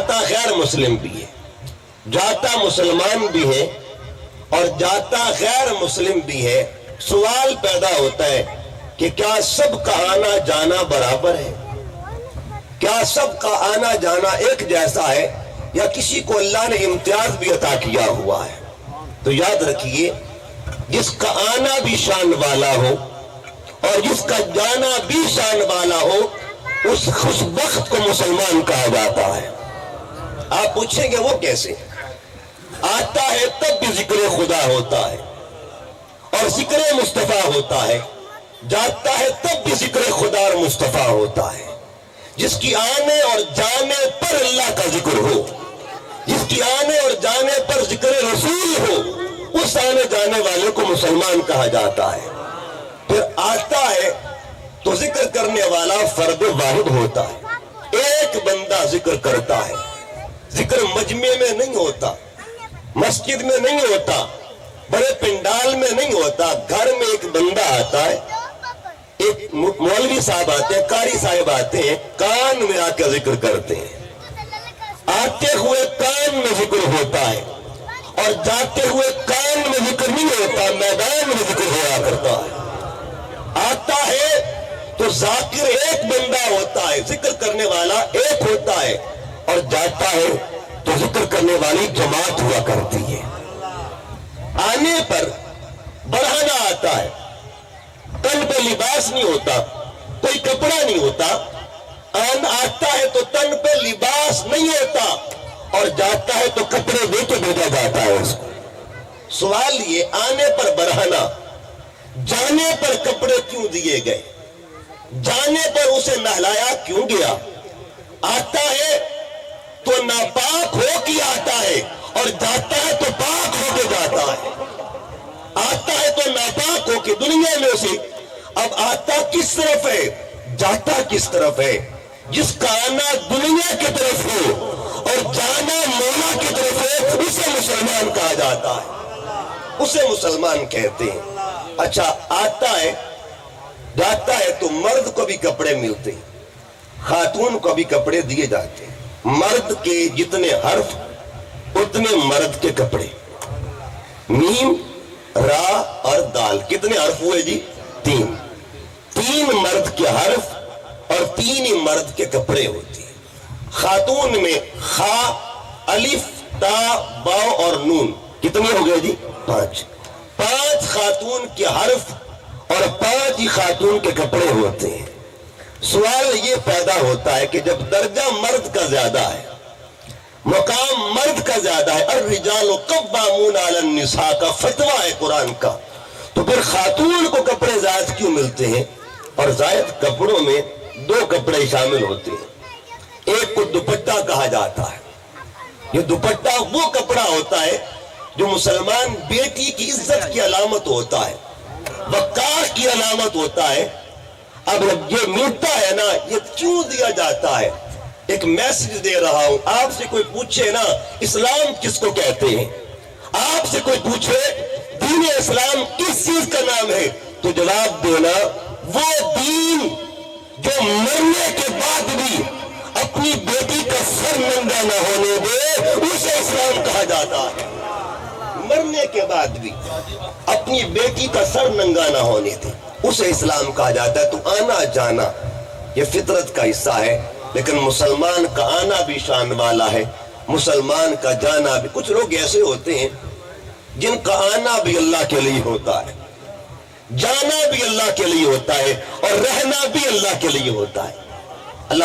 جاتا غیر مسلم بھی ہے، جاتا مسلمان بھی ہے اور جاتا غیر مسلم بھی ہے۔ سوال پیدا ہوتا ہے کہ کیا سب کا آنا جانا برابر ہے؟ کیا سب کا آنا جانا ایک جیسا ہے یا کسی کو اللہ نے امتیاز بھی عطا کیا ہوا ہے؟ تو یاد رکھیے، جس کا آنا بھی شان والا ہو اور جس کا جانا بھی شان والا ہو، اس خوش بخت کو مسلمان کہا جاتا ہے۔ آپ پوچھیں گے وہ کیسے؟ آتا ہے تب بھی ذکر خدا ہوتا ہے اور ذکر مصطفیٰ ہوتا ہے، جاتا ہے تب بھی ذکر خدا اور مصطفیٰ ہوتا ہے۔ جس کی آنے اور جانے پر اللہ کا ذکر ہو، جس کی آنے اور جانے پر ذکر رسول ہو، اس آنے جانے والے کو مسلمان کہا جاتا ہے۔ پھر آتا ہے تو ذکر کرنے والا فرد واحد ہوتا ہے، ایک بندہ ذکر کرتا ہے۔ ذکر مجمع میں نہیں ہوتا، مسجد میں نہیں ہوتا، بڑے پنڈال میں نہیں ہوتا، گھر میں ایک بندہ آتا ہے، ایک مولوی صاحب آتے ہیں، قاری صاحب آتے ہیں، کان میں آ کے ذکر کرتے ہیں۔ آتے ہوئے کان میں ذکر ہوتا ہے اور جاتے ہوئے کان میں ذکر نہیں ہوتا، میدان میں ذکر ہوا کرتا ہے۔ آتا ہے تو ذاکر ایک بندہ ہوتا ہے، ذکر کرنے والا ایک ہوتا ہے، اور جاتا ہے تو ذکر کرنے والی جماعت ہوا کرتی ہے۔ آنے پر بڑھانا آتا ہے، تن پہ لباس نہیں ہوتا، کوئی کپڑا نہیں ہوتا، آتا ہے تو تن پہ لباس نہیں ہوتا اور جاتا ہے تو کپڑے دے کے بھیجا جاتا ہے اس کو۔ سوال یہ، آنے پر بڑھانا، جانے پر کپڑے کیوں دیے گئے؟ جانے پر اسے نہلایا کیوں گیا؟ آتا ہے تو ناپاک ہو کے آتا ہے اور جاتا ہے تو پاک ہو کے جاتا ہے۔ آتا ہے تو ناپاک ہو کے دنیا میں اسے، اب آتا کس طرف ہے، جاتا کس طرف ہے؟ جس کا آنا دنیا کی طرف ہو اور جانا مولا کی طرف ہے، اسے مسلمان کہا جاتا ہے، اسے مسلمان کہتے ہیں۔ اچھا، آتا ہے جاتا ہے تو مرد کو بھی کپڑے ملتے ہیں، خاتون کو بھی کپڑے دیے جاتے ہیں۔ مرد کے جتنے حرف اتنے مرد کے کپڑے، میم، را اور دال، کتنے حرف ہوئے جی؟ تین مرد کے حرف اور تین ہی مرد کے کپڑے ہوتے ہیں۔ خاتون میں خا، الف، تا، با اور نون، کتنے ہو گئے جی؟ پانچ خاتون کے حرف اور 5 ہی خاتون کے کپڑے ہوتے ہیں۔ سوال یہ پیدا ہوتا ہے کہ جب درجہ مرد کا زیادہ ہے، مقام مرد کا زیادہ ہے، الرجال قوامون علی النساء کا فتویٰ ہے قرآن کا، تو پھر خاتون کو کپڑے زائد کیوں ملتے ہیں؟ اور زائد کپڑوں میں 2 کپڑے شامل ہوتے ہیں۔ ایک کو دوپٹہ کہا جاتا ہے، یہ دوپٹہ وہ کپڑا ہوتا ہے جو مسلمان بیٹی کی عزت کی علامت ہوتا ہے، وقار کی علامت ہوتا ہے۔ اب یہ ملتا ہے نا، یہ کیوں دیا جاتا ہے؟ ایک میسج دے رہا ہوں، آپ سے کوئی پوچھے نا اسلام کس کو کہتے ہیں، آپ سے کوئی پوچھے دین اسلام کس چیز کا نام ہے، تو جواب دینا وہ دین جو مرنے کے بعد بھی اپنی بیٹی کا سر ننگا نہ ہونے دے، اسے اسلام کہا جاتا ہے۔ مرنے کے بعد بھی اپنی بیٹی کا سر ننگا نہ ہونے دے، اسے اسلام کہا جاتا ہے۔ تو آنا جانا یہ فطرت کا حصہ ہے، لیکن مسلمان کا آنا بھی شان والا ہے، مسلمان کا جانا بھی۔ کچھ لوگ ایسے ہوتے ہیں جن کا آنا بھی اللہ کے لیے ہوتا ہے، جانا بھی اللہ کے لیے ہوتا ہے اور رہنا بھی اللہ کے لیے ہوتا ہے۔ اللہ